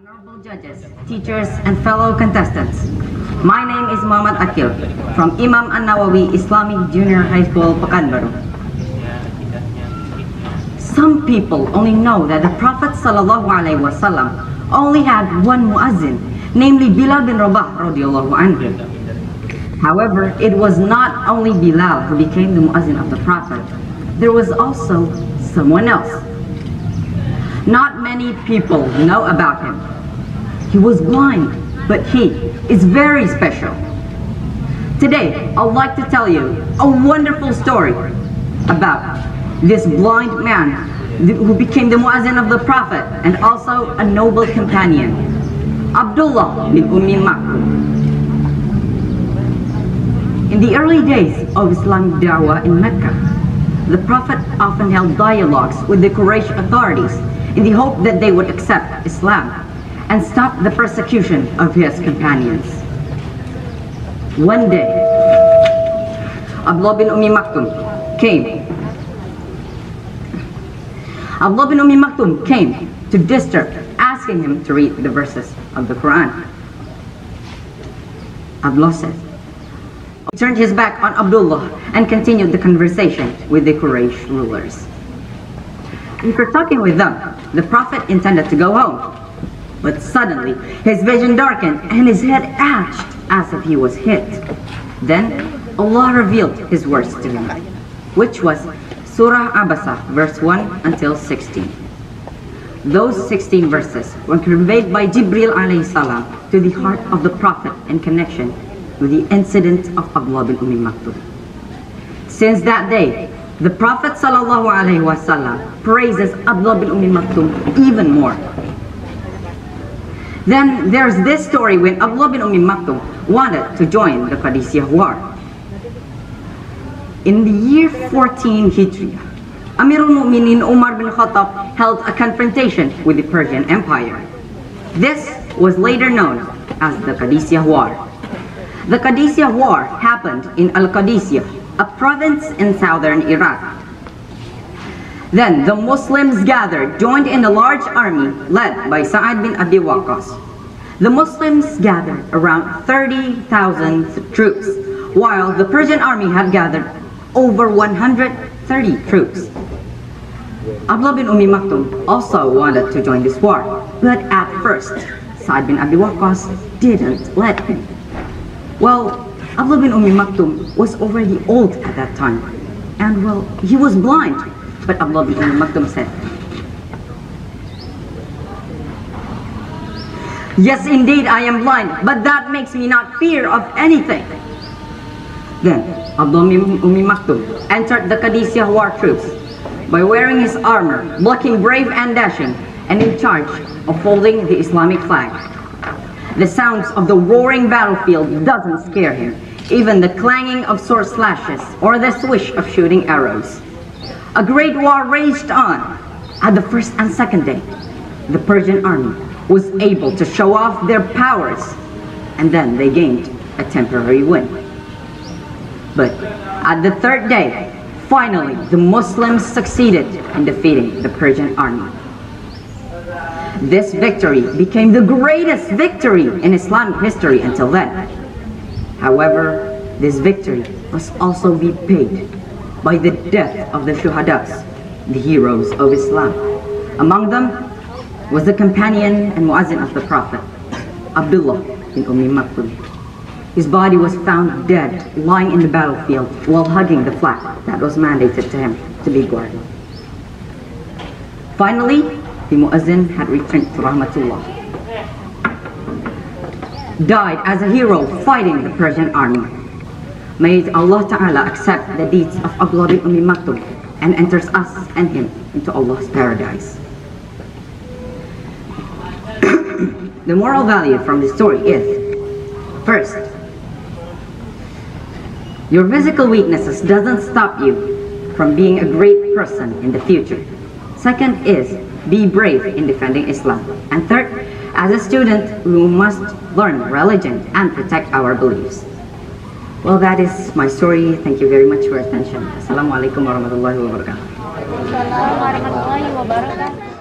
Honorable judges, teachers, and fellow contestants, my name is Aqil from Imam An-Nawawi Islamic Junior High School, Pekanbaru. Some people only know that the Prophet ﷺ only had one muazzin, namely Bilal bin Rabah radiallahu anhu. However, it was not only Bilal who became the muazzin of the Prophet. There was also someone else. Not many people know about him. He was blind, but he is very special. Today, I'd like to tell you a wonderful story about this blind man who became the muazzin of the Prophet and also a noble companion, Abdullah bin Maktum. In the early days of Islamic da'wah in Mecca, the Prophet often held dialogues with the Quraysh authorities in the hope that they would accept Islam and stop the persecution of his companions. One day, Abdullah bin Maktum came to disturb, asking him to read the verses of the Quran. Abdullah said, he turned his back on Abdullah and continued the conversation with the Quraysh rulers. After talking with them, the Prophet intended to go home, but suddenly his vision darkened and his head ached as if he was hit. Then Allah revealed his words to him, which was Surah Abasa, verse 1 until 16. Those 16 verses were conveyed by Jibril alayhi salam to the heart of the Prophet in connection with the incident of Abdullah bin Maktum. Since that day, the Prophet ﷺ praises Abdullah bin Maktum even more. Then there's this story when Abdullah bin Maktum wanted to join the Qadisiyah War. In the year 14 Hijri, Amirul Mu'minin Umar bin Khattab held a confrontation with the Persian Empire. This was later known as the Qadisiyah War. The Qadisiyah War happened in Al-Qadisiyah, a province in southern Iraq. Then the Muslims gathered, joined in a large army led by Sa'ad bin Abi Waqqas. The Muslims gathered around 30,000 troops, while the Persian army had gathered over 130 troops. Abdullah bin Maktum also wanted to join this war, but at first, Sa'ad bin Abi Waqqas didn't let him. Well, Abdullah bin Maktum was already old at that time, and well, he was blind. But Abdullah bin Maktum said, "Yes, indeed, I am blind, but that makes me not fear of anything." Then Abdullah bin Maktum entered the Qadisiyah war troops by wearing his armor, looking brave and dashing, and in charge of holding the Islamic flag. The sounds of the roaring battlefield doesn't scare him, even the clanging of sword slashes or the swish of shooting arrows. A great war raged on. At the first and second day, the Persian army was able to show off their powers, and then they gained a temporary win. But at the third day, finally, the Muslims succeeded in defeating the Persian army. This victory became the greatest victory in Islamic history until then. However, this victory must also be paid by the death of the shuhadas, the heroes of Islam. Among them was the companion and muazzin of the Prophet, Abdullah bin Maktum. His body was found dead, lying in the battlefield while hugging the flag that was mandated to him to be guarded. Finally, the muazzin had returned to Rahmatullah, died as a hero fighting the Persian army. May Allah Ta'ala accept the deeds of Abdullah bin Maktum and enters us and him into Allah's paradise. The moral value from this story is, first, your physical weaknesses doesn't stop you from being a great person in the future. Second is, be brave in defending Islam. And third, as a student, we must learn religion and protect our beliefs. Well, that is my story. Thank you very much for your attention. Assalamualaikum warahmatullahi wabarakatuh. Waalaikumsalam warahmatullahi wabarakatuh.